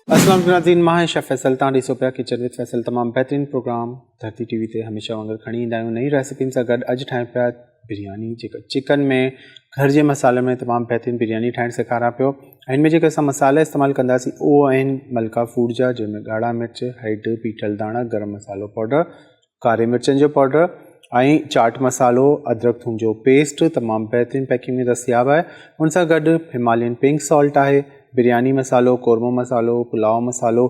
अस्सलाम वालेकुम नाज़रीन, मां शेफ़ फैसल तां ॾिसो पिया किचन विद फैसल। तमामु बहितरीनु प्रोग्राम धरती टीवी ते हमेशह वांगुरु खणी ईंदा आहियूं नई रेसिपियुनि सां गॾु। अॼु ठाहियूं पिया बिरयानी चिकन में घर जे मसाले में तमामु बहितरीनु बिरयानी ठाहिणु सेखारियां पियो। हिन में जेके असां मसाला इस्तेमालु कंदासीं उहो आहिनि मलका फूड जा, जंहिंमें ॻाढ़ा मिर्च, हैड, पीठल धाणा, गरम मसालो पाउडर, कारे मिर्चनि जो पाउडर ऐं चाट मसालो, अदरक थूम जो पेस्ट तमामु बहितरीनु पैकिंग में दस्तियाबु आहे। उन सां गॾु हिमालयन पिंक सॉल्ट आहे, बिरयानी मसालो, कोरमा मसालो, पुलाव मसालो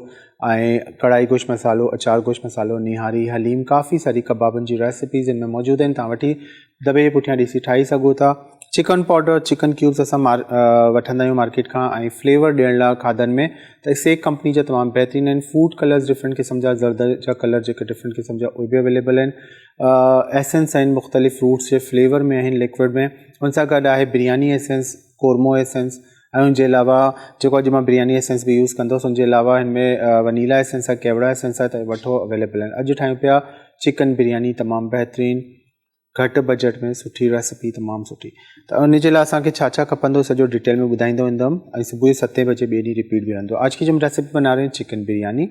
ऐं कढ़ाई गोश्त मसालो, अचार गोश्त मसालो, निहारी, हलीम, काफ़ी सारी कबाबनि जी रेसिपीज़ इनमें मौजूदु आहिनि। तव्हां वठी दॿे जे पुठियां ॾिसी ठाही सघो था। चिकन पाउडर, चिकन क्यूब्स असां वठंदा आहियूं मार्केट खां ऐं फ्लेवर ॾियण लाइ खाधनि में त सेक कंपनी जा तमामु बहितरीनु आहिनि। फूड कलर्स डिफरेंट क़िस्म जा, ज़र्द जा कलर जेके डिफरेंट क़िस्म जा उहे बि अवेलेबल आहिनि। एसेंस आहिनि मुख़्तलिफ़ फ्रूट्स जे फ्लेवर में आहिनि लिक्विड में। उन सां गॾु आहे बिरयानी एसेंस, कोरमो एसेंस ऐं उनजे अलावा जेको अॼु मां बिरयानी एसेंस बि यूज़ कंदुसि। उनजे अलावा हिन में वनीला एसेंस आहे, केवड़ा एसेंस आहे, त वठो अवेलेबल आहिनि। अॼु ठाहियूं पिया चिकन बिरयानी तमामु बहितरीनु, घटि बजट में सुठी रेसिपी, तमामु सुठी। त उनजे लाइ असांखे छा छा खपंदो सॼो डिटेल में ॿुधाईंदो वेंदुमि ऐं सुबुह जो 7 बजे ॿिए ॾींहुं रिपीट भी रहंदो। आज की जो हम रेसिपी बना रहे हैं चिकन बिरयानी,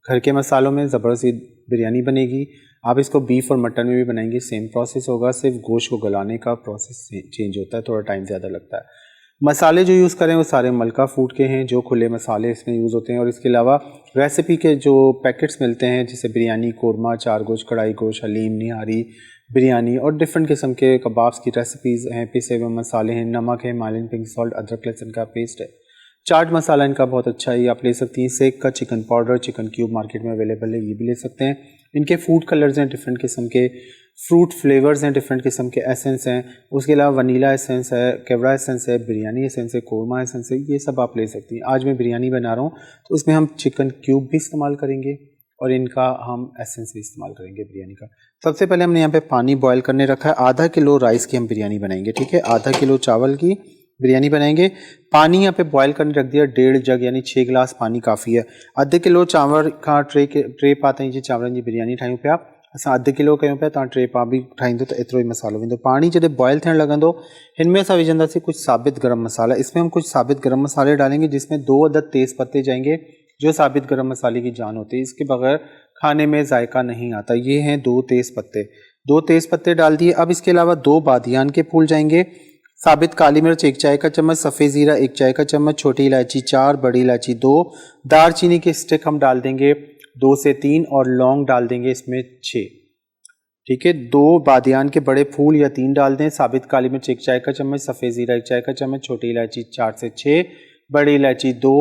घर के मसालों में ज़बरदस्ती बिरयानी बनेगी। आप इसको बीफ और मटन में भी बनाएंगे, सेम प्रोसेस होगा, सिर्फ गोश्त को गलाने का प्रोसेस चेंज होता है, थोड़ा टाइम ज़्यादा लगता है। मसाले जो यूज़ करें वो सारे मलका फूड के हैं, जो खुले मसाले इसमें यूज़ होते हैं। और इसके अलावा रेसिपी के जो पैकेट्स मिलते हैं जैसे बिरयानी, कोरमा, चार गोश्त, कढ़ाई गोश्त, हलीम, निहारी, बिरयानी और डिफरेंट किस्म के कबाब्स की रेसिपीज़ हैं, पिसे हुए मसाले हैं, नमक है, हिमालयन पिंक सॉल्ट, अदरक लहसुन का पेस्ट है, चाट मसाला इनका बहुत अच्छा है, ये आप ले सकती हैं। सेक का chicken powder, chicken cube market में अवेलेबल है, ये भी ले सकते हैं। इनके फूड कलर्स हैं डिफरेंट किस्म के, फ्रूट फ्लेवर्स हैं डिफरेंट किस्म के, एसेंस हैं। उसके अलावा वनीला एसेंस है, केवड़ा एसेंस है, बिरयानी एसेंस है, कोरमा एसेंस है, ये सब आप ले सकती हैं। आज मैं बिरयानी बना रहा हूँ तो उसमें हम चिकन क्यूब भी इस्तेमाल करेंगे और इनका हम एसेंस भी इस्तेमाल करेंगे बिरयानी का। सबसे पहले हमने यहाँ पे पानी बॉयल करने रखा है। आधा किलो राइस की हम बिरयानी बनाएंगे, ठीक है। आधा किलो चावल की बिरयानी बनाएंगे। पानी यहाँ पे बॉयल करने रख दिया 1.5 जग यानी 6 गिलास पानी काफ़ी है। अधु किलो चांवर का टे पा ताईं जी चांवरनि जी बिरयानी ठाहियूं पिया। असां अधु किलो कयूं पिया, तव्हां 3 पा भी ठाहींदो त एतिरो ई मसालो वेंदो। पानी जॾहिं बॉयल थियण लॻंदो हिन में असां विझंदासीं कुछ साबित गरम मसाला। इसमें हम कुछ साबित गरम मसाले डालेंगे जिसमें 2 अदद तेज़ पत्ते जाएंगे, जो साबित गरम मसाले की जान होती है। इसके बगैर खाने में जायका नहीं आता। ये हैं 2 तेज़ पत्ते, 2 तेज़ पत्ते डाल दिए। अब इसके अलावा 2 बादियान के फूल जाएंगे, साबित काली मिर्च 1 चाय का चम्मच, सफ़ेद ज़ीरा 1 चाय का चम्मच, छोटी इलायची 4, बड़ी इलायची 2, दालचीनी के स्टिक हम डाल देंगे 2 से 3 और लौंग डाल देंगे इसमें 6, ठीक है। 2 बादियान के बड़े फूल या 3 डाल दें, साबित काली मिर्च 1 चाय का चम्मच, सफ़ेद ज़ीरा 1 चाय का चम्मच, छोटी इलायची 4 से 6, बड़ी इलायची 2,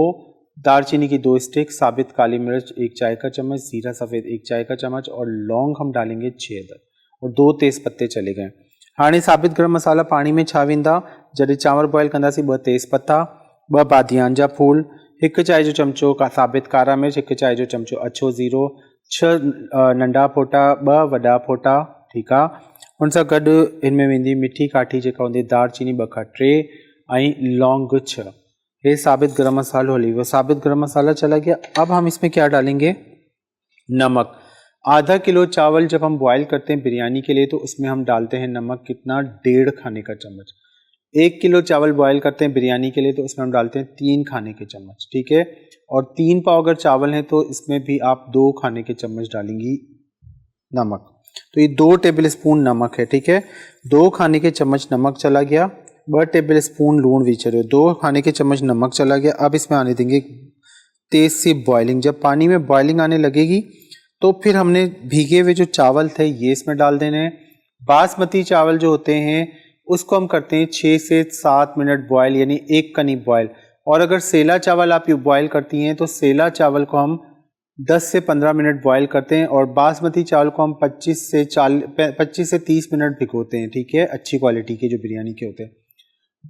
दालचीनी की 2 स्टिक, साबित काली मिर्च 1 चाय का चम्मच, ज़ीरा सफ़ेद 1 चाय का चम्मच और लौंग हम डालेंगे 6 अदद और 2 तेज़ पत्ते चले गए। हाणे साबित गरम मसाला पानी में छा वेंदा, जॾहिं चांवर बॉयल कंदासीं 2 तेज़ पत्ता, 2 बादियान जा फूल, 1 चाय जो चमचो साबित कारा मिर्च, 1 चाय जो चमचो अछो ज़ीरो, 6 नंढा फोटा, 2 वॾा फोटा, ठीकु आहे। हुन सां गॾु हिन में वेंदी मिठी काठी जेका हूंदी, दालचीनी 2 खां 3 ऐं लौंग 6। ये साबित गरम मसालो हली वो, साबित गरम मसाला चला गया। अब हम इसमें क्या डालेंगे, नमक। आधा किलो चावल जब हम बॉयल करते हैं बिरयानी के लिए तो उसमें हम डालते हैं नमक कितना, 1.5 खाने का चम्मच। 1 किलो चावल बॉयल करते हैं बिरयानी के लिए तो उसमें हम डालते हैं 3 खाने के चम्मच, ठीक है। और 3 पाव अगर चावल हैं तो इसमें भी आप 2 खाने के चम्मच डालेंगी नमक। तो ये 2 टेबल स्पून नमक है, ठीक है। 2 खाने के चम्मच नमक चला गया, 2 टेबल स्पून लूण विचरियो, 2 खाने के चम्मच नमक चला गया। अब इसमें आने देंगे तेज़ सी बॉइलिंग। जब पानी में बॉइलिंग आने लगेगी तो फिर हमने भीगे हुए जो चावल थे ये इसमें डाल देने हैं। बासमती चावल जो होते हैं उसको हम करते हैं 6 से 7 मिनट बॉयल, यानी 1 कनी बॉयल। और अगर सेला चावल आप बॉयल करती हैं तो सेला चावल को हम 10 से 15 मिनट बॉयल करते हैं और बासमती चावल को हम 25 से 30 मिनट भिगोते हैं, ठीक है, अच्छी क्वालिटी के जो बिरयानी के होते हैं।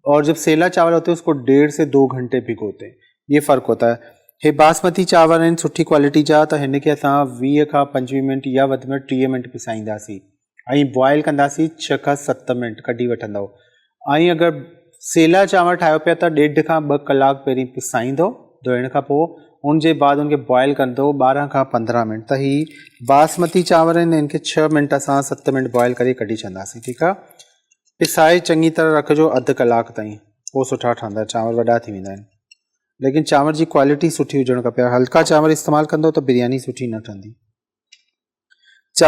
और जब सेला चावल होते हैं उसको 1.5 से 2 घंटे भिगोते हैं, ये फ़र्क होता है। हे बासमती चावल आहिनि सुठी क्वालिटी जा, त हिन खे असां 20 खां 25 मिनट या वधि में 30 मिनट पिसाईंदासीं ऐं बॉयल कंदासीं 6 खां 7 मिनट कढी वठंदव। ऐं अगरि सेला चांवर ठाहियो पिया त 1.5 खां 2 कलाक पहिरीं पिसाईंदो धोइण खां पोइ, उनजे बाद उनखे बॉयल कंदो 12 खां 15 मिनट। त ही बासमती चांवर आहिनि, इनखे 6 मिनट असां 7 मिनट बॉयल करे कढी छॾंदासीं, ठीकु आहे। पिसाए चङी तरह रखिजो अधु कलाक ताईं, पोइ सुठा ठहंदा, चांवर वॾा थी वेंदा आहिनि। लेकिन चांवर जी क्वालिटी सुठी हुजणु खपे। हल्का चांवर इस्तेमाल कंदो तो बिरयानी सुठी न ठहंदी।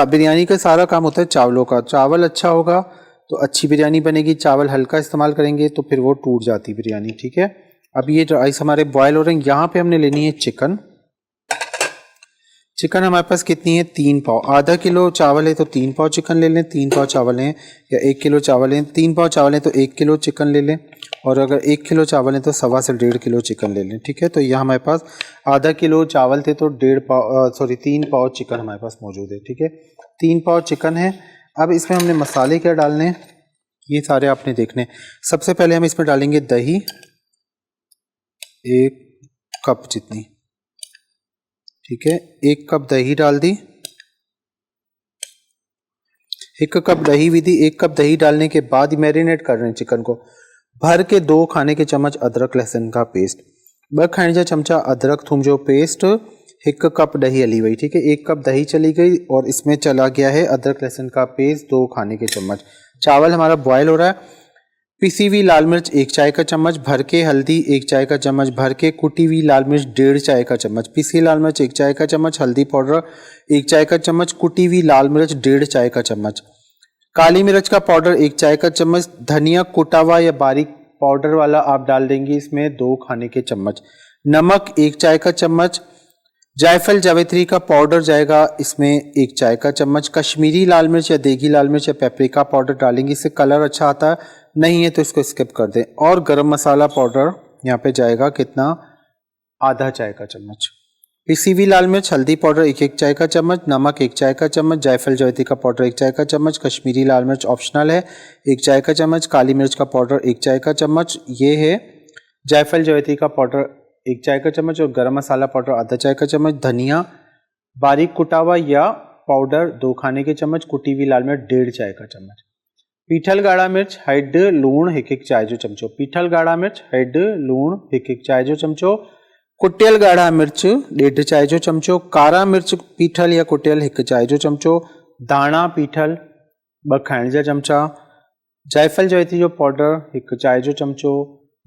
बिरयानी का सारा काम होता है चावलों का। चावल अच्छा होगा तो अच्छी बिरयानी बनेगी, चावल हल्का इस्तेमाल करेंगे तो फिर वो टूट जाती बिरयानी, ठीक है। अब ये राइस हमारे बॉयल हो रहे हैं। यहाँ पे हमने लेनी है चिकन। चिकन हमारे पास कितनी है, 3 पाव। आधा किलो चावल है तो 3 पाव चिकन ले लें। 3 पाव चावल हैं या 1 किलो चावल हैं, 3 पाव चावल हैं तो 1 किलो चिकन ले लें। और अगर 1 किलो चावल है तो 1.25 से 1.5 किलो चिकन ले लें, ठीक है। तो यहाँ हमारे पास आधा किलो चावल थे तो 3 पाव चिकन हमारे पास मौजूद है, ठीक है। 3 पाव चिकन है। अब इसमें हमने मसाले क्या डालने हैं ये सारे आपने देखने। सबसे पहले हम इसमें डालेंगे दही, 1 कप जितनी, ठीक है। 1 कप दही डाल दी। 1 कप दही भी दी। 1 कप दही डालने के बाद मैरिनेट कर रहे हैं चिकन को। भर के 2 खाने के चम्मच अदरक लहसुन का पेस्ट, 2 खाने जा चमचा अदरक थूम जो पेस्ट, 1 कप दही हली वही, ठीक है। 1 कप दही चली गई और इसमें चला गया है अदरक लहसुन का पेस्ट 2 खाने के चम्मच। चावल हमारा बॉयल हो रहा है। पिसी हुई लाल मिर्च 1 चाय का चम्मच, भर के हल्दी 1 चाय का चम्मच, भर के कुटी हुई लाल मिर्च 1.5 चाय का चम्मच, पिसी लाल मिर्च 1 चाय का चम्मच, हल्दी पाउडर 1 चाय का चम्मच, कुटी हुई लाल मिर्च 1.5 चाय का चम्मच, काली मिर्च का पाउडर 1 चाय का चम्मच, धनिया कुटा हुआ या बारीक पाउडर वाला आप डाल देंगे इसमें 2 खाने के चम्मच, नमक 1 चाय का चम्मच, जायफल जावित्री का पाउडर जाएगा इसमें 1 चाय का चम्मच, कश्मीरी लाल मिर्च या देगी लाल मिर्च या पेपरिका पाउडर डालेंगे, इससे कलर अच्छा आता है, नहीं है तो इसको स्किप कर दें। और गरम मसाला पाउडर यहाँ पे जाएगा कितना, आधा चाय का चम्मच, पिसी हुई लाल मिर्च हल्दी पाउडर 1 चाय का चम्मच, नमक 1 चाय का चम्मच, जायफल जावित्री का पाउडर 1 चाय का चम्मच, कश्मीरी लाल मिर्च ऑप्शनल है 1 चाय का चम्मच, काली मिर्च का पाउडर 1 चाय का चम्मच, ये है जायफल जावित्री का पाउडर 1 चाय का चम्मच और गरम मसाला पाउडर आधा चाय का चम्मच, धनिया बारीक कुटा हुआ या पाउडर 2 खाने के चम्मच, कुटी हुई लाल मिर्च 1.5 चाय का चम्मच, पीठल गाढ़ा मिर्च हेड लूण 1 चाय जो चमचो, पीठल गाढ़ा मिर्च हेड लूण 1 चाय जो चमचो, कुटियल गाढ़ा मिर्च 1.5 चाय जो चमचो, कारा मिर्च पीठल या कुटियल 1 चाय जो चमचो, दाणा पीठल 2 खाइण जा चमचा, जायफल जावित्री जो पाउडर 1 चाय जो चमचो,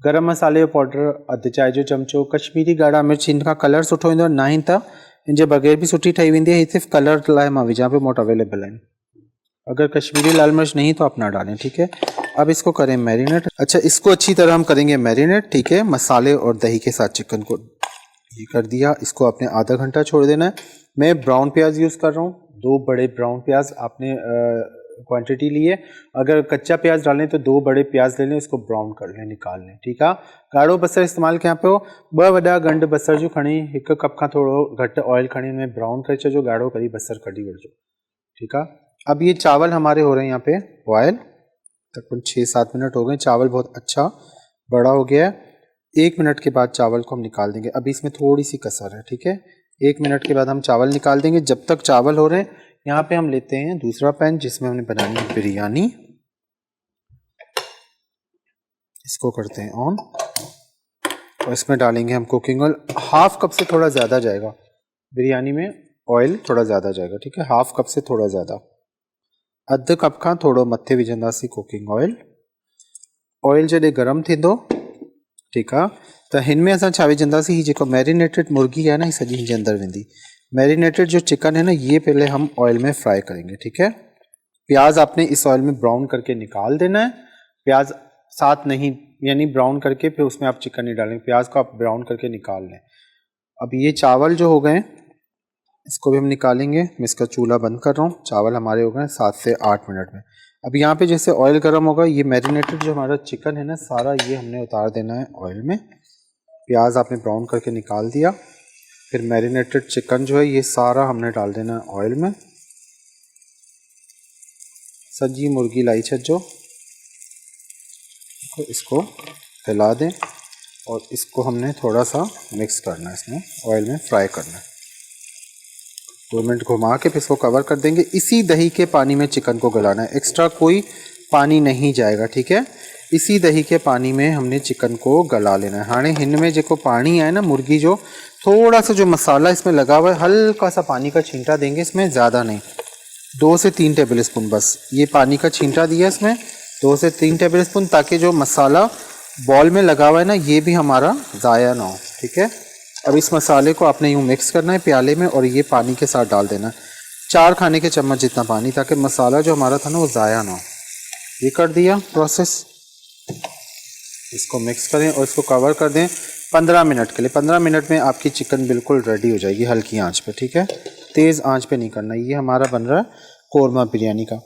गरम मसाले जो पाउडर अधु चाय जो चमचो, कश्मीरी गाढ़ा मिर्च इनका कलर सुठो ईंदो आहे, न त इन जे बग़ैर भी सुठी ठही वेंदी है, सिर्फ कलर लाइ मां विझां पियो, मोट अवेलेबल आहिनि। अगर कश्मीरी लाल मिर्च नहीं तो आप ना डालें, ठीक है। अब इसको करें मैरिनेट। अच्छा, इसको अच्छी तरह हम करेंगे मैरिनेट, ठीक है। मसाले और दही के साथ चिकन को ये कर दिया, इसको आपने आधा घंटा छोड़ देना है। मैं ब्राउन प्याज यूज़ कर रहा हूँ, 2 बड़े ब्राउन प्याज आपने क्वांटिटी लिए। अगर कच्चा प्याज डालें तो 2 बड़े प्याज ले लें, इसको ब्राउन कर लें, निकाल लें, ठीक है। गाढ़ो बसर इस्तेमाल कयां पियो, 2 वॾा गंढ बसर जो खणी 1 कप खां थोड़ो घटि ऑयल खणी में ब्राउन करे छॾियो, गाढ़ो करी बसर कढी वठिजो, ठीक है। अब ये चावल हमारे हो रहे हैं यहाँ पे बॉयल, तकरीबन 6-7 मिनट हो गए। चावल बहुत अच्छा बड़ा हो गया है। 1 मिनट के बाद चावल को हम निकाल देंगे। अभी इसमें थोड़ी सी कसर है, ठीक है। 1 मिनट के बाद हम चावल निकाल देंगे। जब तक चावल हो रहे हैं यहाँ पे हम लेते हैं दूसरा पैन जिसमें हमने बनानी है बिरयानी। इसको करते हैं ऑन और इसमें डालेंगे हम कुकिंग ऑयल। 1/2 कप से थोड़ा ज़्यादा जाएगा बिरयानी में, ऑयल थोड़ा ज़्यादा जाएगा, ठीक है। 1/2 कप से थोड़ा ज़्यादा, अधु कप खां थोड़ो मथे विझंदासीं कुकिंग ऑयल। ऑयल जॾहिं गरम थींदो, ठीकु आहे, त हिन में असां छा विझंदासीं, ही जेको मैरिनेटेड मुर्गी है ना, ही सॼी हिन जे अंदर वेंदी। मैरिनेटेड जो चिकन है ना, ये पहले हम ऑयल में फ्राई करेंगे, ठीक है। प्याज आपने इस ऑयल में ब्राउन करके निकाल देना है, प्याज साथ नहीं, यानी ब्राउन करके फिर उसमें आप चिकन नहीं डालेंगे, प्याज को आप ब्राउन करके निकाल लें। अब ये चावल जो हो गए इसको भी हम निकालेंगे। मैं इसका चूल्हा बंद कर रहा हूँ। चावल हमारे हो गए 7 से 8 मिनट में। अब यहाँ पे जैसे ऑयल गर्म होगा, ये मैरिनेटेड जो हमारा चिकन है ना, सारा ये हमने उतार देना है ऑयल में। प्याज आपने ब्राउन करके निकाल दिया, फिर मैरिनेटेड चिकन जो है ये सारा हमने डाल देना है ऑयल में। सब्जी मुर्गी लाई छज्जो, तो इसको हिला दें और इसको हमने थोड़ा सा मिक्स करना है, इसमें ऑयल में फ्राई करना है। 2 मिनट घुमा के फिर इसको कवर कर देंगे। इसी दही के पानी में चिकन को गलाना है, एक्स्ट्रा कोई पानी नहीं जाएगा, ठीक है। इसी दही के पानी में हमने चिकन को गला लेना है। हाणे हिन में जो पानी है ना मुर्गी जो, थोड़ा सा जो मसाला इसमें लगा हुआ है, हल्का सा पानी का छींटा देंगे इसमें, ज़्यादा नहीं, 2 से 3 टेबल स्पून बस। ये पानी का छींटा दिया इसमें 2 से 3 टेबल स्पून, ताकि जो मसाला बॉल में लगा हुआ है ना, ये भी हमारा ज़ाया ना हो, ठीक है। अब इस मसाले को आपने यूँ मिक्स करना है प्याले में और ये पानी के साथ डाल देना है, 4 खाने के चम्मच जितना पानी, ताकि मसाला जो हमारा था ना वो ज़ाया ना हो। ये कर दिया प्रोसेस। इसको मिक्स करें और इसको कवर कर दें 15 मिनट के लिए। 15 मिनट में आपकी चिकन बिल्कुल रेडी हो जाएगी हल्की आंच पे, ठीक है, तेज़ आंच पे नहीं करना। ये हमारा बन रहा है कोरमा बिरयानी का।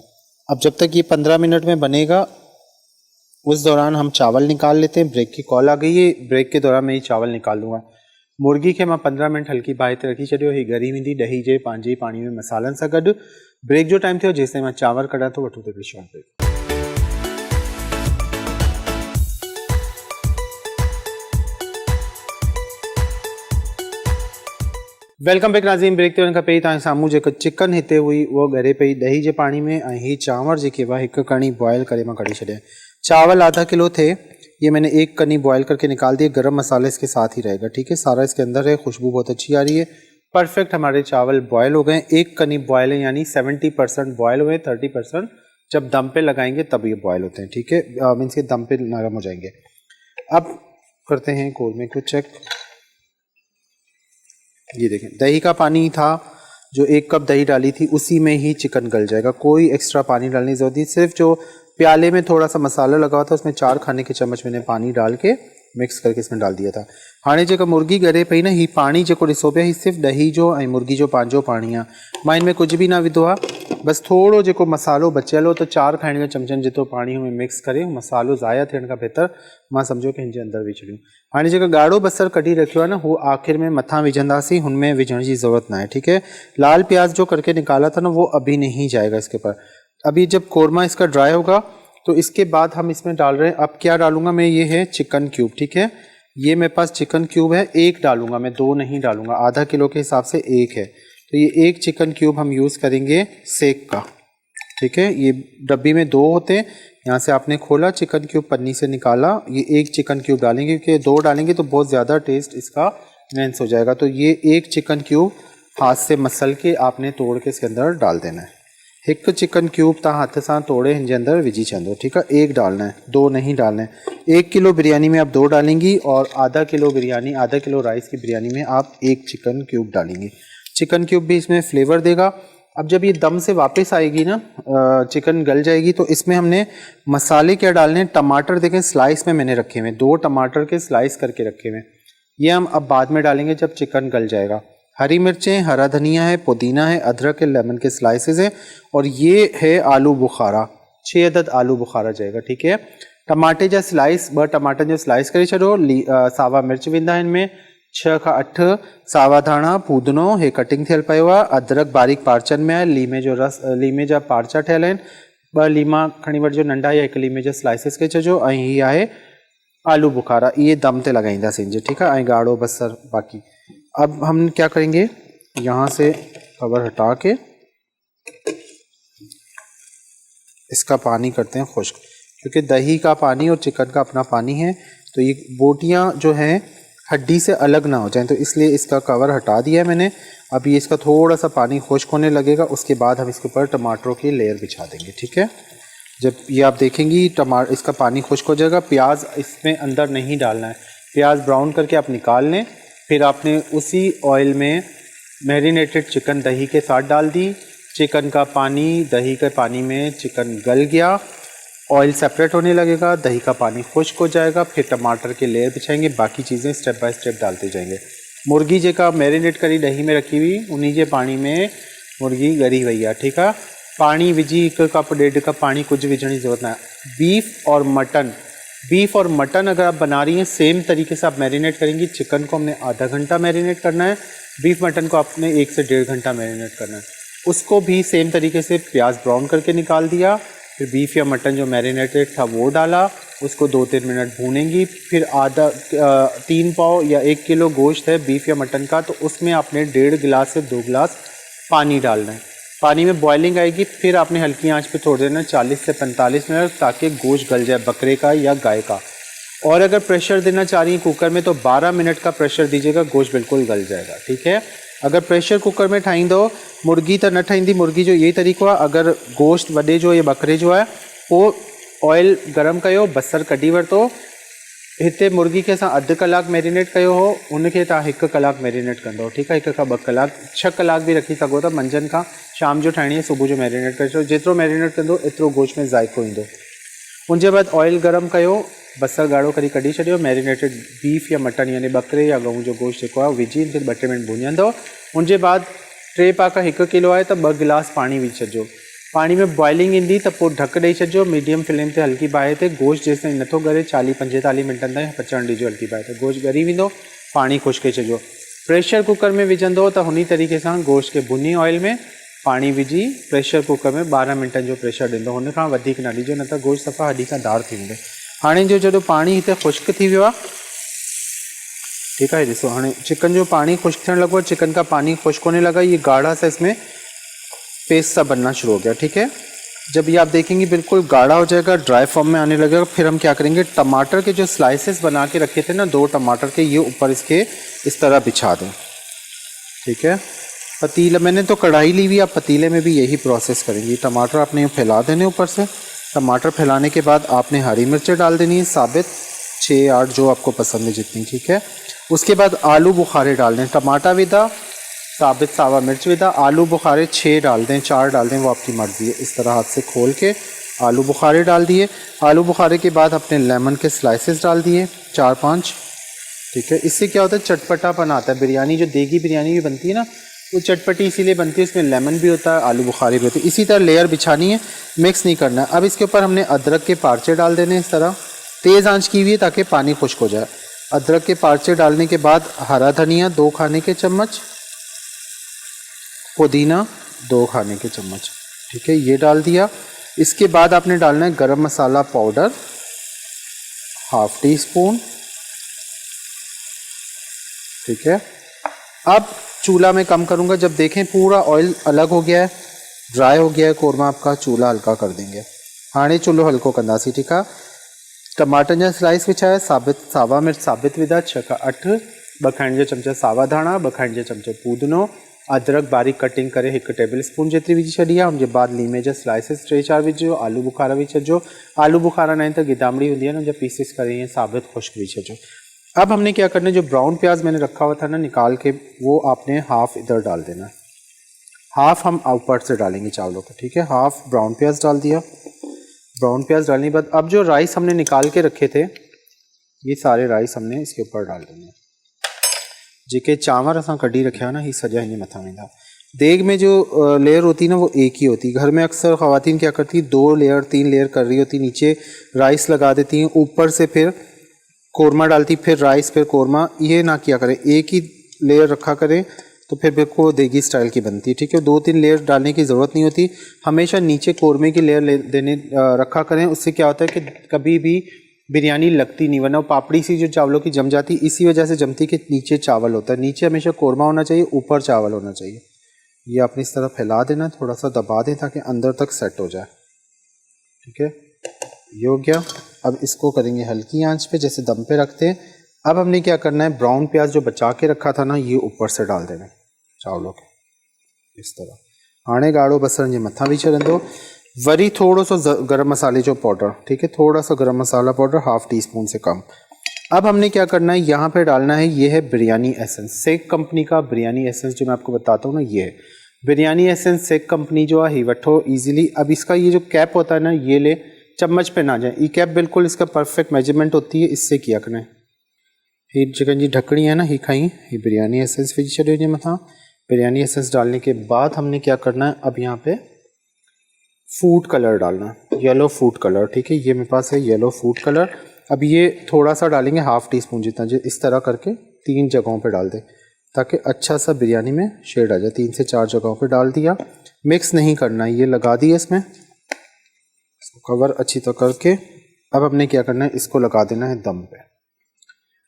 अब जब तक ये 15 मिनट में बनेगा उस दौरान हम चावल निकाल लेते हैं। ब्रेक की कॉल आ गई है, ब्रेक के दौरान मैं ये चावल निकाल दूंगा। मुर्गी के मैं 15 मिनट हल्की बाहि ते रखी छॾियो। ही गरी वेंदी ॾही जे पंहिंजे पाणी में मसालनि सां गॾु। ब्रेक जो टाइम थियो जेसिताईं मां चांवर कढां थो, वठो त शॉर्ट ब्रेक। वेलकम बैक नाज़रीन। ब्रेक ते वञण खां पहिरीं तव्हांजे साम्हूं जेको चिकन हिते हुई उहो ॻरे पई ॾही जे पाणी में, ऐं हीअ चांवर जेके हुआ हिकु कणी बॉयल करे मां कढी छॾिया। चावल आधा किलो थे, ये मैंने एक कनी बॉयल करके निकाल दिए। गरम मसाला इसके साथ ही रहेगा, ठीक है, सारा इसके अंदर है। खुशबू बहुत अच्छी आ रही है। परफेक्ट हमारे चावल बॉयल हो गए। एक कनी बॉयल है, यानी 70% बॉयल हुए, 30% जब दम पे लगाएंगे तब ये बॉयल होते हैं, ठीक है, मीन्स के दम पे नरम हो जाएंगे। अब करते हैं कोरमे को चेक। ये देखें, दही का पानी था जो 1 कप दही डाली थी उसी में ही चिकन गल जाएगा, कोई एक्स्ट्रा पानी डालने की जरूरत नहीं। सिर्फ जो प्याले में थोड़ा सा मसाला लगा हुआ था उसमें 4 खाने के चम्मच मैंने पानी डाल के मिक्स करके इसमें डाल दिया था। हाणे जेका मुर्गी ॻरे पई न, ही पानी जेको ॾिसो पिया, ही सिर्फ़ु ॾही जो ऐं मुर्गी जो पंहिंजो पाणी आहे। मां हिन में कुझु बि न विधो आहे, बसि थोरो जेको मसालो बचियल हो त 4 खाइण जे चमचनि जेतिरो पाणी में मिक्स करे मसालो ज़ाया थियण खां बहितर मां सम्झो कि हिनजे अंदरि विझी छॾियूं। हाणे जेका ॻाढ़ो बसर कढी रखियो आहे न, उहो आख़िर में मथां विझंदासीं, हुनमें विझण जी ज़रूरत न आहे, ठीक है। लाल प्याज जो करके निकाला था ना, वो अभी नहीं जाएगा इसके ऊपर। अभी जब कोरमा इसका ड्राई होगा तो इसके बाद हम इसमें डाल रहे हैं, अब क्या डालूंगा मैं, ये है चिकन क्यूब, ठीक है। ये मेरे पास चिकन क्यूब है, 1 डालूंगा मैं, 2 नहीं डालूंगा। आधा किलो के हिसाब से 1 है, तो ये 1 चिकन क्यूब हम यूज़ करेंगे सेक का, ठीक है। ये डब्बी में 2 होते हैं, यहाँ से आपने खोला, चिकन क्यूब पन्नी से निकाला, ये 1 चिकन क्यूब डालेंगे, क्योंकि 2 डालेंगे तो बहुत ज़्यादा टेस्ट इसका इनहेंस हो जाएगा। तो ये 1 चिकन क्यूब हाथ से मसल के आपने तोड़ के इसके अंदर डाल देना है। 1 चिकन क्यूब तव्हां हथ सां तोड़े हिन जे अंदर विझी छॾो, ठीक है। 1 डालना है, 2 नहीं डालना है। 1 किलो बिरयानी में आप 2 डालेंगी और आधा किलो राइस की बिरयानी में आप 1 चिकन क्यूब डालेंगी। चिकन क्यूब भी इसमें फ्लेवर देगा। अब जब ये दम से वापस आएगी ना, चिकन गल जाएगी, तो इसमें हमने मसाले क्या डालने हैं। टमाटर देखें स्लाइस में मैंने रखे हुए, 2 टमाटर के स्लाइस करके रखे हुए, ये हम अब बाद में डालेंगे जब चिकन गल जाएगा। हरी मिर्चें, हरा धनिया है, पुदीना है, अदरक है, लेमन के स्लाइसेस हैं, और ये है आलू बुखारा, 6 अदद आलू बुखारा जाएगा, ठीक है। टमाटे जा स्लाइस, 2 टमाटर जो स्लाइस करे छॾो। सावा मिर्च वेंदा आहिनि में, 6 खां 8 सावा धाणा, पूदनो हे कटिंग थियल पियो आहे, अदरक बारीक पार्चन में आहे, लीमे जा पार्चा ठहियल आहिनि, 2 लीमा खणी वठिजो नंढा, या 1 लीमे जा स्लाइसिस करे छॾिजो, ऐं हीअ आहे आलू बुखारा, ये दम ते लॻाईंदासीं इनजे, ठीक है, ऐं ॻाढ़ो बसर बाकी। अब हम क्या करेंगे, यहाँ से कवर हटा के इसका पानी करते हैं खुश्क, क्योंकि दही का पानी और चिकन का अपना पानी है, तो ये बोटियाँ जो हैं हड्डी से अलग ना हो जाएं, तो इसलिए इसका कवर हटा दिया है मैंने। अब ये इसका थोड़ा सा पानी खुश्क होने लगेगा, उसके बाद हम इसके ऊपर टमाटरों की लेयर बिछा देंगे, ठीक है। जब ये आप देखेंगी इसका पानी खुश्क हो जाएगा। प्याज इसमें अंदर नहीं डालना है, प्याज ब्राउन करके आप निकाल लें, फिर आपने उसी ऑयल में मैरिनेटेड चिकन दही के साथ डाल दी। चिकन का पानी दही के पानी में चिकन गल गया, ऑयल सेपरेट होने लगेगा, दही का पानी खुश्क हो जाएगा, फिर टमाटर के लेयर बिछाएंगे, बाकी चीज़ें स्टेप बाय स्टेप डालते जाएंगे। मुर्गी जेका मैरिनेट करी दही में रखी हुई, उन्हीं जे पानी में मुर्गी ॻरी वई आहे, ठीक है। पानी विझी 1 कप 1.5 कप पानी, कुछ विझण की ज़रूरत ना है। बीफ और मटन अगर आप बना रही हैं सेम तरीके से आप मैरिनेट करेंगी। चिकन को हमने आधा घंटा मैरिनेट करना है, बीफ मटन को आपने 1 से 1.5 घंटा मैरिनेट करना है। उसको भी सेम तरीके से प्याज ब्राउन करके निकाल दिया, फिर बीफ या मटन जो मैरिनेटेड था वो डाला, उसको 2-3 मिनट भूनेंगी। फिर 3 पाव या 1 किलो गोश्त है बीफ या मटन का, तो उसमें आपने 1.5 गिलास से 2 गिलास पानी डालना है। पानी में बॉइलिंग आएगी, फिर आपने हल्की आंच पे छोड़ देना 40 से 45 मिनट, ताकि गोश्त गल जाए बकरे का या गाय का। और अगर प्रेशर देना चाह रही हैं कुकर में, तो 12 मिनट का प्रेशर दीजिएगा, गोश्त बिल्कुल गल जाएगा, ठीक है। अगर प्रेशर कुकर में ठाहींदो मुर्गी तो न ठहींदी। मुर्गी जो यही तरीक़ो आहे, अगर गोश्त वॾे जो या बकरे जो आहे, पोइ ऑयल गरम कयो, बसर कढी वरितो, हिते मुर्गी खे असां अधु कलाकु मैरिनेट कयो हो, उनखे तव्हां 1 कलाकु मैरिनेट कंदव, ठीकु आहे। 1 खां 2 कलाक, 6 कलाक बि रखी सघो था। मंझंदि खां शाम जो ठाहिणी आहे, सुबुह जो मैरिनेट करे छॾो। जेतिरो मैरिनेट कंदो एतिरो गोश्त में ज़ाइक़ो ईंदो। उनजे बाद ऑयल गरम कयो, बसर ॻाढ़ो करे कढी छॾियो, मैरिनेटेड बीफ या मटन यानी बकरे या गऊं जो गोश्त जेको आहे विझी उनखे 2-3 मिनट भुञंदव। उनजे बाद 3 पाक 1 किलो आहे त 2 गिलास पाणी विझी छॾिजो। पानी में बॉइलिंग ईंदी त पोइ ढक ॾेई छॾिजो, मीडियम फ्लेम ते हल्की बाहि ते। गोश्त जेसि ताईं नथो ॻरे 40-45 मिंटनि ताईं पचण ॾिजो हल्की बाहि ते। गोश्त ॻरी वेंदो, पाणी ख़ुश्क करे छॾिजो। प्रेशर कुकर में विझंदो त हुन तरीक़े सां गोश्त खे भुनी ऑयल में पाणी विझी प्रेशर कुकर में 12 मिंटनि जो प्रेशर ॾींदो, हुन खां वधीक न ॾिजो, न त गोश्त सफ़ा हॾी खां दार थी वेंदो। हाणे जो जॾहिं पाणी हिते ख़ुश्क थी वियो आहे, ठीकु आहे, ॾिसो हाणे चिकन जो पानी खुश्क थियण लॻो, चिकन का पानी खुश्क होने लगा, ये गाढ़ा सा इसमें पेस्ट सा बनना शुरू हो गया, ठीक है। जब ये आप देखेंगे बिल्कुल गाढ़ा हो जाएगा, ड्राई फॉर्म में आने लगेगा, फिर हम क्या करेंगे, टमाटर के जो स्लाइसेस बना के रखे थे ना 2 टमाटर के, ये ऊपर इसके इस तरह बिछा दें, ठीक है। पतीला मैंने तो कढ़ाई ली हुई, आप पतीले में भी यही प्रोसेस करेंगे। टमाटर आपने फैला देने ऊपर से, टमाटर फैलाने के बाद आपने हरी मिर्चें डाल देनी है साबित, 6-8 जो आपको पसंद है जितनी, ठीक है। उसके बाद आलू बुखारे डाल दें, टमाटर विदा, साबित सावा मिर्च विदा, आलू बुखारे 6 डाल दें, 4 डाल दें, वो आपकी मर्ज़ी है। इस तरह हाथ से खोल के आलू बुखारे डाल दिए। आलू बुखारे के बाद अपने लेमन के स्लाइसेस डाल दिए 4-5, ठीक है। इससे क्या होता है, चटपटापन आता है। बिरयानी जो देगी बिरयानी भी बनती है ना, वो चटपटी इसीलिए बनती है, उसमें लेमन भी होता है, आलू बुखारे भी होती है। इसी तरह लेयर बिछानी है, मिक्स नहीं करना है। अब इसके ऊपर हमने अदरक के पार्चे डाल देने इस तरह, तेज़ आंच की हुई है ताकि पानी खुश्क हो जाए। अदरक के पार्चे डालने के बाद हरा धनिया 2 खाने के चम्मच, पुदीना 2 खाने के चम्मच, ठीक है, ये डाल दिया। इसके बाद आपने डालना है गरम मसाला पाउडर 1/2 टीस्पून, ठीक है। अब चूल्हा में कम करूँगा, जब देखें पूरा ऑयल अलग हो गया है, ड्राई हो गया है कौरमा आपका, चूल्हा हल्का कर देंगे। हाणे चूल्हो हल्को कंदासीं, ठीक है। टमाटर जा स्लाइस विछाया, साबित सावा मिर्च साबित विधा 6 खां 8, 2 खाइण जा चमचा सावा धाणा, 2 खाइण जा चमचा पुदीनो, अदरक बारीक कटिंग करे 1 टेबल स्पून जेतिरी विझी छॾी आहे। उनजे बाद लीमे जा स्लाइसिस 3-4 विझो, आलू बुखारा विझी छॾिजो। आलू बुखारा न त गिदामड़ी हूंदी है ना, जब पीसेस करे ये साबित खुश्क विझी छॾिजो। अब हमने क्या करना है, जो ब्राउन प्याज मैंने रखा हुआ था ना निकाल के, वो आपने हाफ इधर डाल देना, हाफ हम ऊपर से डालेंगे चावलों को, ठीक है। हाफ ब्राउन प्याज डाल दिया। ब्राउन प्याज डालने के बाद अब जो राइस हमने निकाल के रखे थे, ये सारे राइस हमने इसके ऊपर डाल देंगे। जेके चांवर असां कढी रखा ना, ये सजा हिन मथा वेंदा। देग में जो लेयर होती है ना, वो एक ही होती है। घर में अक्सर ख़वातीन क्या करती, 2 लेयर 3 लेयर कर रही होती, नीचे राइस लगा देती हैं, ऊपर से फिर कोरमा डालती, फिर राइस, फिर कोरमा। ये ना किया करें, एक ही लेयर रखा करें, तो फिर बिल्कुल देगी स्टाइल की बनती है, ठीक है। 2-3 लेयर डालने की ज़रूरत नहीं होती, हमेशा नीचे कोरमे की लेयर देने रखा करें। उससे क्या होता है कि कभी भी बिरयानी लगती नहीं, वरना पापड़ी सी जो चावलों की जम जाती, इसी वजह से जमती कि नीचे चावल होता है। नीचे हमेशा कोरमा होना चाहिए, ऊपर चावल होना चाहिए। ये आपने इस तरह फैला देना, थोड़ा सा दबा दें ताकि अंदर तक सेट हो जाए, ठीक है। ये हो गया। अब इसको करेंगे हल्की आंच पे, जैसे दम पे रखते हैं। अब हमने क्या करना है, ब्राउन प्याज जो बचा के रखा था ना, ये ऊपर से डाल देना चावलों के, इस तरह। हाणे गाढ़ो बसर जे मथा विझी छॾंदो। वरी थोड़ो सो गरम मसाले जो पाउडर, ठीक है, थोड़ा सा गरम मसाला पाउडर 1/2 टीस्पून से कम। अब हमने क्या करना है, यहाँ पे डालना है, ये है बिरयानी एसेंस, सेक कंपनी का बिरयानी एसेंस जो मैं आपको बताता हूँ ना, ये है बिरयानी एसेंस सेक कंपनी जो है, ही वठो ईजिली। अब इसका ये जो कैप होता है ना, ये ले, चम्मच पे ना जाए, ये कैप बिल्कुल इसका परफेक्ट मेजरमेंट होती है, इससे किया करना है। ही चिकन जी ढकनी है ना, ही खाई, ही बिरयानी एसेंस विझी छॾियो जे मथा। बिरयानी एसेंस डालने के बाद हमने क्या करना है, अब यहाँ पे फूड कलर डालना, येलो फूड कलर, ठीक है, ये मेरे पास है येलो फूड कलर। अब ये थोड़ा सा डालेंगे 1/2 टीस्पून जितना, जो इस तरह करके 3 जगहों पे डाल दें ताकि अच्छा सा बिरयानी में शेड आ जाए। 3 से 4 जगहों पे डाल दिया, मिक्स नहीं करना है, ये लगा दिया इसमें, इसको कवर अच्छी तरह करके। अब हमने क्या करना है, इसको लगा देना है दम पे।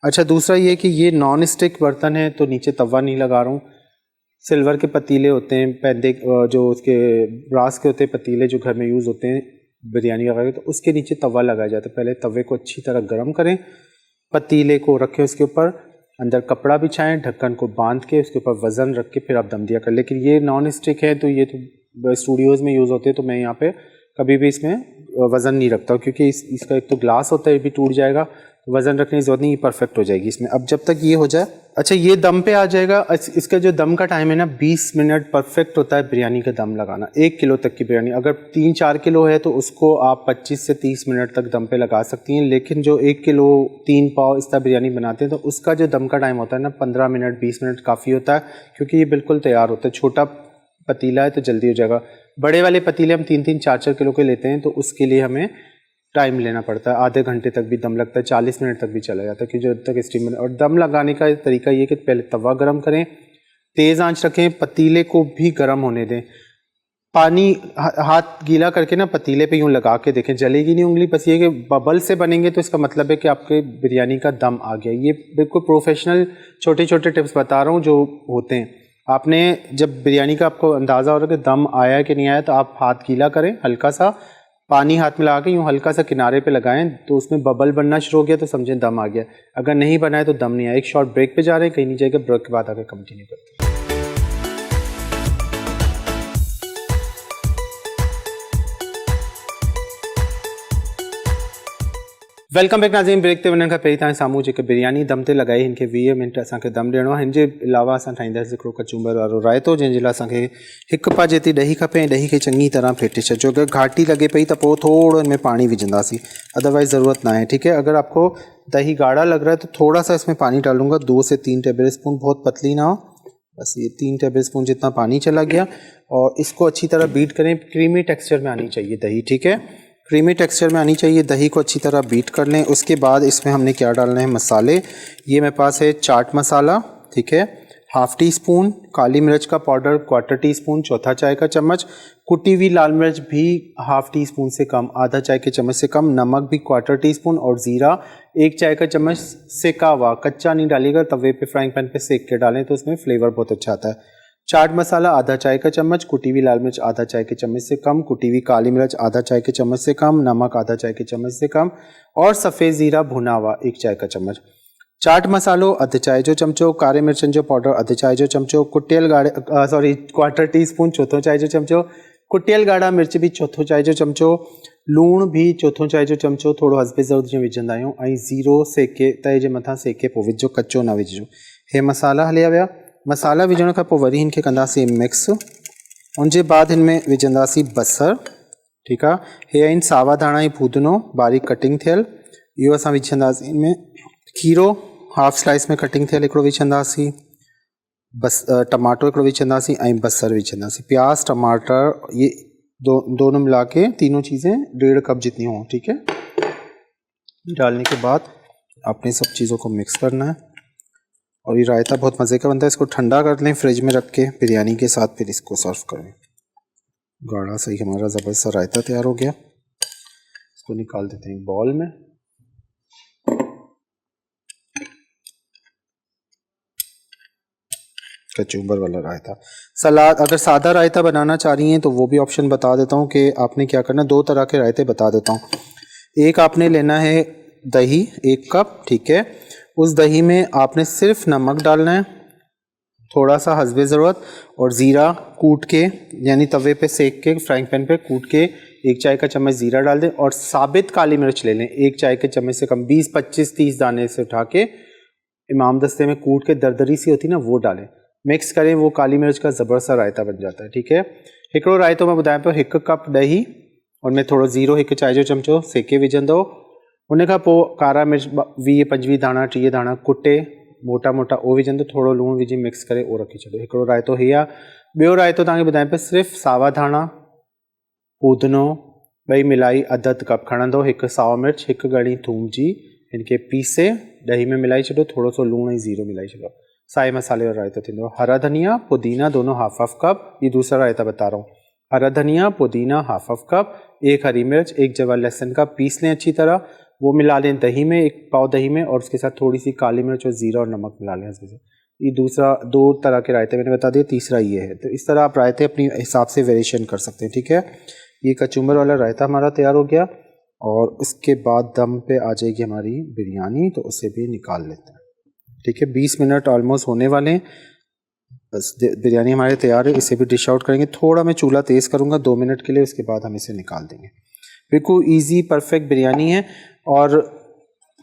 अच्छा, दूसरा ये कि ये नॉन स्टिक बर्तन है, तो नीचे तवा नहीं लगा रहा हूँ। सिल्वर के पतीले होते हैं, पैदे जो उसके ब्रास के होते हैं पतीले, जो घर में यूज़ होते हैं बिरयानी वगैरह, तो उसके नीचे तवा लगाया जाता है। पहले तवे को अच्छी तरह गर्म करें, पतीले को रखें, उसके ऊपर अंदर कपड़ा बिछाएं, ढक्कन को बांध के उसके ऊपर वज़न रख के फिर आप दम दिया कर। लेकिन ये नॉन स्टिक है, तो ये तो स्टूडियोज़ में यूज़ होते हैं, तो मैं यहाँ पे कभी भी इसमें वज़न नहीं रखता क्योंकि इसका एक तो ग्लास होता है, ये भी टूट जाएगा, तो वज़न रखने की ज़रूरत नहीं, परफेक्ट हो जाएगी इसमें। अब जब तक ये हो जाए, अच्छा ये दम पे आ जाएगा। इसका जो दम का टाइम है ना 20 मिनट परफेक्ट होता है बिरयानी का दम लगाना। 1 किलो तक की बिरयानी, अगर 3-4 किलो है तो उसको आप 25 से 30 मिनट तक दम पे लगा सकती हैं, लेकिन जो 1 किलो 3 पाव इस तरह बिरयानी बनाते हैं तो उसका जो दम का टाइम होता है ना 15 मिनट 20 मिनट काफ़ी होता है, क्योंकि ये बिल्कुल तैयार होता है। छोटा पतीला है तो जल्दी हो जाएगा। बड़े वाले पतीले हम 3-3 4-4 किलो के लेते हैं तो उसके लिए हमें टाइम लेना पड़ता है, आधे घंटे तक भी दम लगता है, 40 मिनट तक भी चला जाता है कि जब तक स्टीम बने। और दम लगाने का तरीका ये कि पहले तवा गरम करें, तेज़ आंच रखें, पतीले को भी गरम होने दें, पानी हाथ गीला करके ना पतीले पे यूँ लगा के देखें, जलेगी नहीं उंगली, बस ये कि बबल से बनेंगे तो इसका मतलब है कि आपके बिरयानी का दम आ गया। ये बिल्कुल प्रोफेशनल छोटे छोटे टिप्स बता रहा हूँ जो होते हैं। आपने जब बिरयानी का आपको अंदाज़ा हो रहा है कि दम आया कि नहीं आया, तो आप हाथ गीला करें, हल्का सा पानी हाथ में लगा के यूँ हल्का सा किनारे पे लगाएं, तो उसमें बबल बनना शुरू हो गया तो समझें दम आ गया। अगर नहीं बना है तो दम नहीं आया। एक शॉर्ट ब्रेक पे जा रहे हैं, कहीं नहीं जाएगा, ब्रेक के बाद आगे कंटिन्यू करते हैं। वेलकम बैक नाज़रीन। ब्रेक ते वञण खां पहिरीं तव्हां साम्हूं जेके बिरयानी दम ते लॻाई, हिन खे 20 मिंट असांखे दम ॾियणो आहे। हिन जे अलावा असां ठाहींदासीं हिकिड़ो कचूंबर वारो रायतो, जंहिंजे लाइ असांखे 1 पा जेतिरी ॾही खपे ऐं ॾही खे चङी तरह फेटे छॾिजो। अगरि घाटी लॻे पई त पोइ थोरो इनमें पानी विझंदासीं, अदरवाइज़ ज़रूरत ना है, ठीक है। अगर आपको दही गाढ़ा लग रहा है तो थोड़ा सा इसमें पानी डालूंगा, 2 से 3 टेबल स्पून, बहुत पतली ना हो, बस ये 3 टेबल स्पून जितना पानी चला गया। और इसको अच्छी तरह बीट करें, क्रीमी टेक्सचर में आनी चाहिए दही, ठीक है, क्रीमी टेक्सचर में आनी चाहिए। दही को अच्छी तरह बीट कर लें। उसके बाद इसमें हमने क्या डालना है, मसाले। ये मेरे पास है चाट मसाला, ठीक है, ½ टी स्पून काली मिर्च का पाउडर, 1/4 टीस्पून, चौथा चाय का चम्मच कुटी हुई लाल मिर्च भी ½ टी स्पून से कम, आधा चाय के चम्मच से कम, नमक भी 1/4 टीस्पून, और ज़ीरा 1 चाय का चम्मच सेका हुआ, कच्चा नहीं डालिएगा, तवे पे फ्राइंग पैन पे सेक के डालें तो उसमें फ्लेवर बहुत अच्छा आता है। चाट मसाला आधा चाय का चम्मच, कुटी हुई लाल मिर्च आधा चाय के चम्मच से कम, कुटी हुई काली मिर्च आधा चाय के चम्मच से कम, नमक आधा चाय के चम्मच से कम, और सफ़ेद ज़ीरा भुना हुआ 1 चाय का चम्मच। चाट मसालो अधु चाय जो चमचो, कारे मिर्चन जो पाउडर अधु चाय जो चमचो, कुटियल 1/4 टीस्पून, चौथो चाय जो चमचो, कुटियल ॻाढ़ा मिर्च भी चौथो चाय जो चमचो, लूण भी चौथो चाय जो चमचो, थोड़ो हस्बे ज़रूरत जो विझंदा आहियूं, ऐं ज़ीरो सेके तए जे मथां सेके पोइ विझो, कच्चो न विझो। हे मसाला हलिया विया। मसाला विझण खां पोइ वरी हिनखे कंदासीं मिक्स। उनजे बाद हिन में विझंदासीं बसर, ठीकु आहे, हे आहिनि सावा धाणा ऐं फूदनो बारीक कटिंग थियल, इहो असां विझंदासीं। हिन में खीरो हाफ स्लाइस में कटिंग थियल हिकिड़ो विझंदासीं, टमाटो हिकिड़ो विझंदासीं ऐं बसर विझंदासीं, प्याज टमाटर ये दोनों मिला के तीनों चीज़ें 1.5 कप जितनी हों, ठीक है। डालने के बाद आपने सब चीज़ों को मिक्स करना है। और ये रायता बहुत मज़े का बनता है, इसको ठंडा कर लें फ्रिज में रख के बिरयानी के साथ, फिर इसको सर्व करें। गाढ़ा सही हमारा ज़बरदस्त रायता तैयार हो गया। इसको निकाल देते हैं बॉल में। कचूंबर वाला रायता। सलाद, अगर सादा रायता बनाना चाह रही हैं तो वो भी ऑप्शन बता देता हूँ कि आपने क्या करना है। 2 तरह के रायते बता देता हूँ। एक आपने लेना है दही 1 कप, ठीक है, उस दही में आपने सिर्फ नमक डालना है, थोड़ा सा हस्बे ज़रूरत, और ज़ीरा कूट के, यानी तवे पे सेक के फ्राइंग पैन पे कूट के 1 चाय का चम्मच ज़ीरा डाल दें, और साबित काली मिर्च ले लें 1 चाय के चम्मच से कम, 20 25 30 दाने से उठा के इमाम दस्ते में कूट के दरदरी सी होती ना वो डालें, मिक्स करें, वो काली मिर्च का ज़बरदस्त रायता बन जाता है, ठीक है। हिकिड़ो रायतो मैं ॿुधायां पियो, 1 कप ॾही, उनमें थोरो ज़ीरो 1 चाय जो चमचो सेके विझंदो, उन खां पोइ कारा मिर्च 20-25 दाणा 30 दाणा कुटे मोटा मोटा उहो विझंदो, थोरो लूणु विझी मिक्स करे उहो रखी छॾियो। हिकिड़ो रायतो हीअ आहे। ॿियो रायतो तव्हांखे ॿुधायां पियो, सिर्फ़ु सावा धाणा पूदनो ॿई मिलाई अधु कप खणंदो, 1 साओ मिर्च, 1 ॻणी थूम जी, हिनखे पीसे ॾही में मिलाई छॾियो, थोरो सो लूणु ऐं ज़ीरो मिलाई छॾियो, साए मसाले वारो रायतो थींदो। हरा धनिया पुदीना दोनों ½ कप, ये दूसरा रायता बता रहा हूँ। हरा धनिया पुदीना ½ कप, 1 हरी मिर्च, 1 जवा लहसुन का पीस लें अच्छी तरह, वो मिला लें दही में, 1 पाव दही में, और उसके साथ थोड़ी सी काली मिर्च और ज़ीरा और नमक मिला लें इसमें से। ये दूसरा 2 तरह के रायते मैंने बता दिए, तीसरा ये है। तो इस तरह आप रायते अपनी हिसाब से वेरिएशन कर सकते हैं, ठीक है। ये कचूंबर वाला रायता हमारा तैयार हो गया, और उसके बाद दम पे आ जाएगी हमारी बिरयानी, तो उसे भी निकाल लेते हैं, ठीक है। 20 मिनट ऑलमोस्ट होने वाले हैं। बस बिरयानी हमारे तैयार है। इसे भी डिश आउट करेंगे। थोड़ा मैं चूल्हा तेज़ करूँगा 2 मिनट के लिए, उसके बाद हम इसे निकाल देंगे। बिल्कुल ईजी परफेक्ट बिरयानी है। और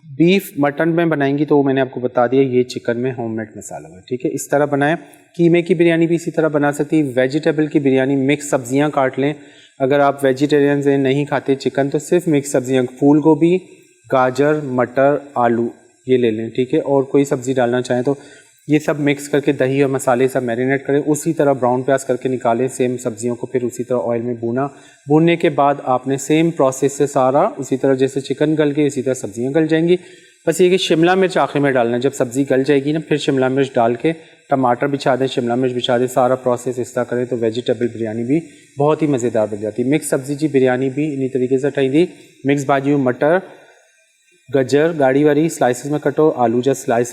बीफ मटन में बनाएंगी तो वो मैंने आपको बता दिया, ये चिकन में होममेड मसाला है, ठीक है। इस तरह बनाएं। कीमे की बिरयानी भी इसी तरह बना सकती है। वेजिटेबल की बिरयानी, मिक्स सब्जियां काट लें। अगर आप वेजिटेरियन से नहीं खाते चिकन तो सिर्फ मिक्स सब्जियां, फूल गोभी, गाजर, मटर, आलू ये ले लें, ठीक है। और कोई सब्ज़ी डालना चाहें तो ये सब मिक्स करके दही और मसाले सब मैरिनेट करें। उसी तरह ब्राउन प्याज करके निकालें सेम सब्जियों को, फिर उसी तरह ऑयल में भूनने के बाद आपने सेम प्रोसेस से सारा उसी तरह जैसे चिकन गल गई उसी तरह सब्जियां गल जाएंगी। बस ये कि शिमला मिर्च आखिर में डालना है। जब सब्ज़ी गल जाएगी ना फिर शिमला मिर्च डाल के टमाटर बिछा दें, शिमला मिर्च बिछा दें, सारा प्रोसेस इस तरह करें तो वेजिटेबल बिरयानी भी बहुत ही मज़ेदार बन जाती है। मिक्स सब्जी जी बिरयानी भी इन्हीं तरीके से ठाई थी। मिक्स भाजी, मटर, गजर गाढ़ी वारी स्लाइसिस में कटो, आलू जब स्लाइस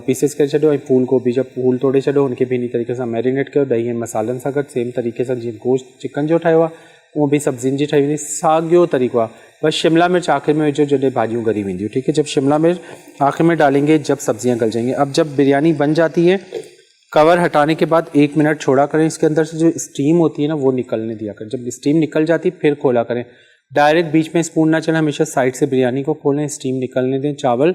पीसेस करे छो, फूल गोभी जब फूल तोड़े छो उनके भी इन्हीं तरीके से मैरिनेट कयो दही मसालन सां गॾु। सेम तरीके से जीअं गोश्त चिकन जो ठाहियो आहे वो भी सब्जियुनि जी ठाही वेंदी। साॻियो तरीक़ो आहे, बस शिमला मिर्च आखिर में विझो जॾहिं भाजियूं ॻरी वेंदियूं, ठीक है। जब शिमला मिर्च आखिर में डालेंगे जब सब्जियां गल जाएंगी। अब जब बिरयानी बन जाती है कवर हटाने के बाद 1 मिनट छोड़ा करें। इसके अंदर से जो स्टीम होती है ना वो निकलने दिया करें। जब स्टीम निकल जाती फिर खोला करें। डायरेक्ट बीच में स्पून ना चले, हमेशा साइड से बिरयानी को खोलें, स्टीम निकलने दें। चावल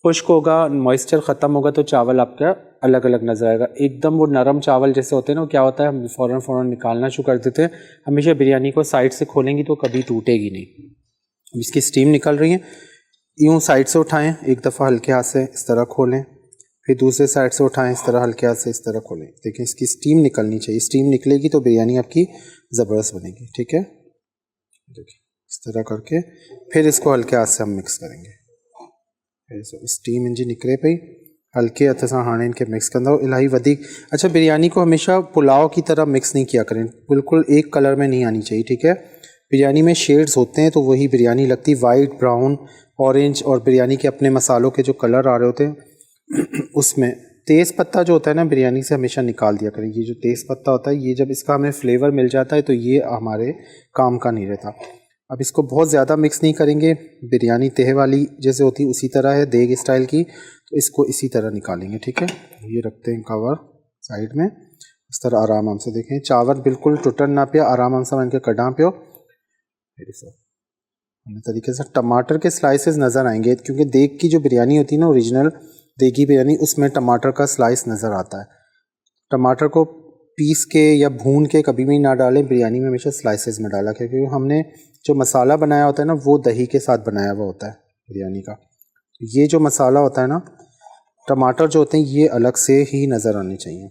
खुश्क होगा, मॉइस्चर ख़त्म होगा तो चावल आपका अलग अलग नज़र आएगा। एकदम वो नरम चावल जैसे होते हैं ना, क्या होता है हम फ़ौरन निकालना शुरू कर देते हैं। हमेशा बिरयानी को साइड से खोलेंगी तो कभी टूटेगी नहीं। इसकी स्टीम निकल रही है, यूँ साइड से उठाएं, एक दफ़ा हल्के हाथ से इस तरह खोलें, फिर दूसरे साइड से उठाएं, इस तरह हल्के हाथ से इस तरह खोलें। देखिए इसकी स्टीम निकलनी चाहिए। स्टीम निकलेगी तो बिरयानी आपकी ज़बरदस्त बनेगी, ठीक है। देखिए इस तरह करके फिर इसको हल्के हाथ से हम मिक्स करेंगे। फिर स्टीम इंजी निकले पई, हल्के हथ से हाँ इनके मिक्स कंदो इलाही वधिक। अच्छा, बिरयानी को हमेशा पुलाव की तरह मिक्स नहीं किया करें, बिल्कुल एक कलर में नहीं आनी चाहिए, ठीक है। बिरयानी में शेड्स होते हैं तो वही बिरयानी लगती, वाइट, ब्राउन, ऑरेंज, और बिरयानी के अपने मसालों के जो कलर आ रहे होते हैं उसमें तेज़ पत्ता जो होता है ना बिरयानी से हमेशा निकाल दिया करें। ये जो तेज़ पत्ता होता है ये जब इसका हमें फ्लेवर मिल जाता है तो ये हमारे काम का नहीं रहता। अब इसको बहुत ज़्यादा मिक्स नहीं करेंगे, बिरयानी तह वाली जैसे होती है उसी तरह है देग स्टाइल की, तो इसको इसी तरह निकालेंगे, ठीक है। ये रखते हैं कवर साइड में, इस तरह आराम से देखें चावल बिल्कुल टुटन ना पिया, आराम से इनके कड़ा पियो। तरीके से टमाटर के स्लाइसेस नज़र आएंगे क्योंकि देग की जो बिरयानी होती है ना ओरिजिनल देगी बिरयानी उसमें टमाटर का स्लाइस नज़र आता है। टमाटर को पीस के या भून के कभी भी ना डालें, बिरयानी में हमेशा स्लाइसेस में डाला क्योंकि हमने जो मसाला बनाया होता है ना वो दही के साथ बनाया हुआ होता है बिरयानी का। ये जो मसाला होता है ना, टमाटर जो होते हैं ये अलग से ही नज़र आने चाहिए।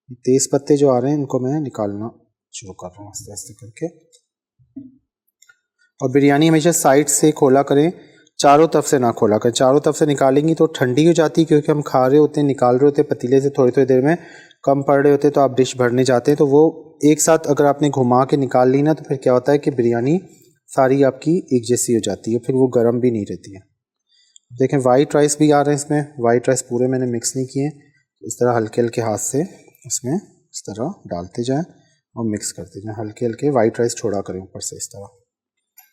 तेज़ पत्ते जो आ रहे हैं इनको मैं निकालना शुरू कर रहा हूँ आस्ते आस्ते करके। और बिरयानी हमेशा साइड से खोला करें, चारों तरफ से ना खोला करें। चारों तरफ से निकालेंगी तो ठंडी हो जाती है क्योंकि हम खा रहे होते हैं, निकाल रहे होते हैं पतीले से, थोड़ी थोड़ी देर में कम पड़ रहे होते हैं तो आप डिश भरने जाते हैं तो वो एक साथ अगर आपने घुमा के निकाल ली ना तो फिर क्या होता है कि बिरयानी सारी आपकी एक जैसी हो जाती है, फिर वो गर्म भी नहीं रहती है। देखें वाइट राइस भी आ रहे हैं इसमें, वाइट राइस पूरे मैंने मिक्स नहीं किए, इस तरह हल्के हल्के हाथ से इसमें इस तरह डालते जाएँ और मिक्स करते जाएँ, हल्के हल्के वाइट राइस छोड़ा करें ऊपर से इस तरह,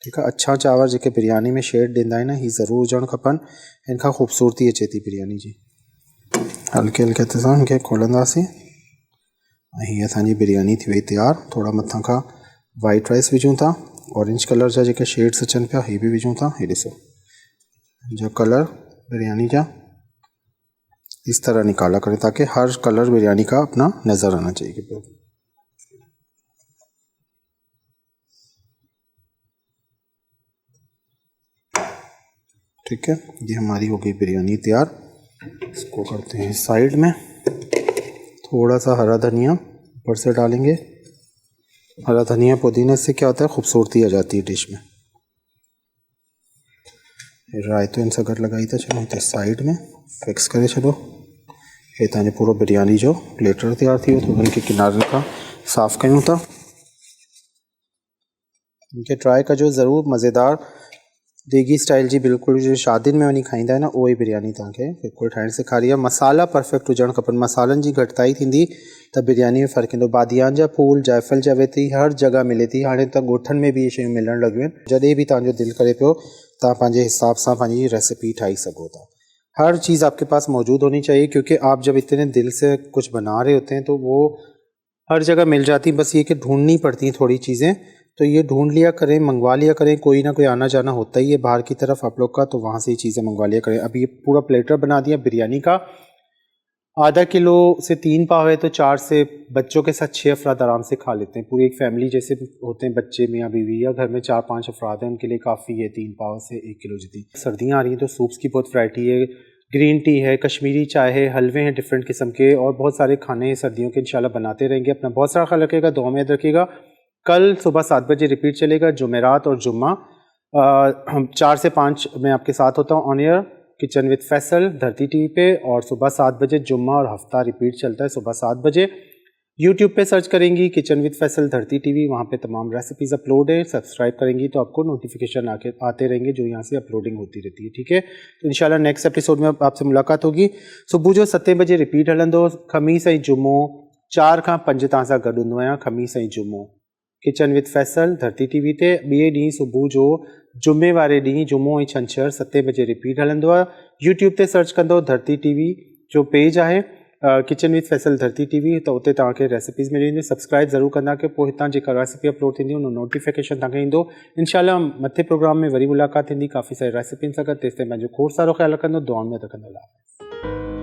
ठीक है। अच्छा चावल जेके बिरयानी में शेड ॾींदा आहिनि ही ज़रूर हुजणु खपनि, हिन खां ख़ूबसूरती अचे थी बिरयानी जी। हल्के हल्के हथ सां हिनखे खोलंदासीं ऐं हीअ असांजी बिरयानी थी वई तैयार। थोड़ा मथां खां वाइट राइस विझूं था, ऑरेंज कलर जा जेके शेड्स अचनि पिया ही भी विझूं था। ही ॾिसो जो कलर बिरयानी जा इस तरह निकाला करें ताकि हर कलर बिरयानी का अपना नज़र आना चाहिए। ठीक है, ये हमारी हो गई बिरयानी तैयार। इसको करते हैं साइड में। थोड़ा सा हरा धनिया ऊपर से डालेंगे। हरा धनिया पुदीने से क्या होता है खूबसूरती आ जाती है डिश में। रायतो इन सां गॾु लॻाई था छॾियूं हिते साइड में फिक्स करे छॾो। हे तव्हांजो पूरो बिरयानी जो प्लेटर तैयार थी वियो। थोड़नि खे किनारनि खां साफ़ कयूं था। इनके ट्राई कजो ज़रूर, मज़ेदार देगी स्टाइल जी बिल्कुल जो शादियुनि में वञी खाईंदा आहिनि उहो ई बिरयानी तव्हांखे बिल्कुलु ठाहिणु सेखारी आहे। मसाला परफेक्ट हुजणु खपनि, मसालनि जी घटिताई थींदी त बिरयानी में फ़र्क़ु ईंदो। बादियान जा फूल, जायफल जावित्री हर जगह मिले थी, हाणे त ॻोठनि में बि इहे शयूं मिलणु लॻियूं आहिनि। जॾहिं बि तव्हांजो दिलि करे पियो तव्हां पंहिंजे हिसाब सां पंहिंजी रेसिपी ठाही सघो था। हर चीज़ आपके पास मौजूद होनी चाहिए, क्योंकि आप जब इतने दिल से कुछ बना रहे होते हैं तो वो हर जगह मिल जाती, बस ये कि ढूंढनी पड़ती हैं थोड़ी चीज़ें। तो ये ढूंढ लिया करें, मंगवा लिया करें, कोई ना कोई आना जाना होता ही है बाहर की तरफ आप लोग का, तो वहाँ से ही चीज़ें मंगवा लिया करें। अब ये पूरा प्लेटर बना दिया बिरयानी का। आधा किलो से 3 पाव है तो 4 से बच्चों के साथ 6 अफराद आराम से खा लेते हैं। पूरी एक फैमिली जैसे होते हैं, बच्चे मियाँ बीवी, या घर में 4-5 अफराद हैं, उनके लिए काफ़ी है 3 पाव से 1 किलो जितनी। सर्दियाँ आ रही हैं तो सूप्स की बहुत वैरायटी है, ग्रीन टी है, कश्मीरी चाय है, हलवे हैं डिफरेंट किस्म के, और बहुत सारे खाने हैं सर्दियों के इंशाल्लाह बनाते रहेंगे। अपना बहुत सारा ख्याल रखिएगा, दुआ में याद रखिएगा। कल सुबह 7 बजे रिपीट चलेगा, जुमेरात और जुम्मा। हम 4 से 5 मैं आपके साथ होता हूँ on air kitchen with Faisal धरती टीवी पे, और सुबह 7 बजे जुम्मा और हफ्ता रिपीट चलता है सुबह 7 बजे। यूट्यूब पे सर्च करेंगी किचन विद फैसल धरती टीवी, वहाँ पे तमाम रेसिपीज़ अपलोड है। सब्सक्राइब करेंगी तो आपको नोटिफिकेशन आते रहेंगे जो यहाँ से अपलोडिंग होती रहती है, ठीक है। तो इंशाल्लाह नेक्स्ट एपिसोड में आपसे मुलाकात होगी। सुबह जो 7 बजे रिपीट हलंदो, खमीस ऐं जुमो 4 खां 5 तव्हां सां गॾु हूंदो आहियां, खमीस ऐं जुमो किचन विद फैसल धरती टीवी ते। ॿिए ॾींहुं सुबुह जो जुमे वारे ॾींहुं जुमो ऐं छंछरु 7 बजे रिपीट हलंदो आहे। यूट्यूब ते सर्च कंदो धरती टीवी जो पेज आहे, किचन विद फैसल धरती टीवी, त उते तव्हांखे रेसिपीज़ मिली वेंदी। सब्सक्राइब ज़रूरु कंदा कि पोइ हितां जेका रेसिपी अपलोड थींदी उन नोटिफिकेशन तव्हांखे ईंदो। इंशाल्लाह मथे प्रोग्राम में वरी मुलाक़ात थींदी काफ़ी सारी रेसिपीनि सां गॾु। तेसिताईं पंहिंजो खोड़ सारो ख़्यालु रखंदो, दुआ में रखंदो।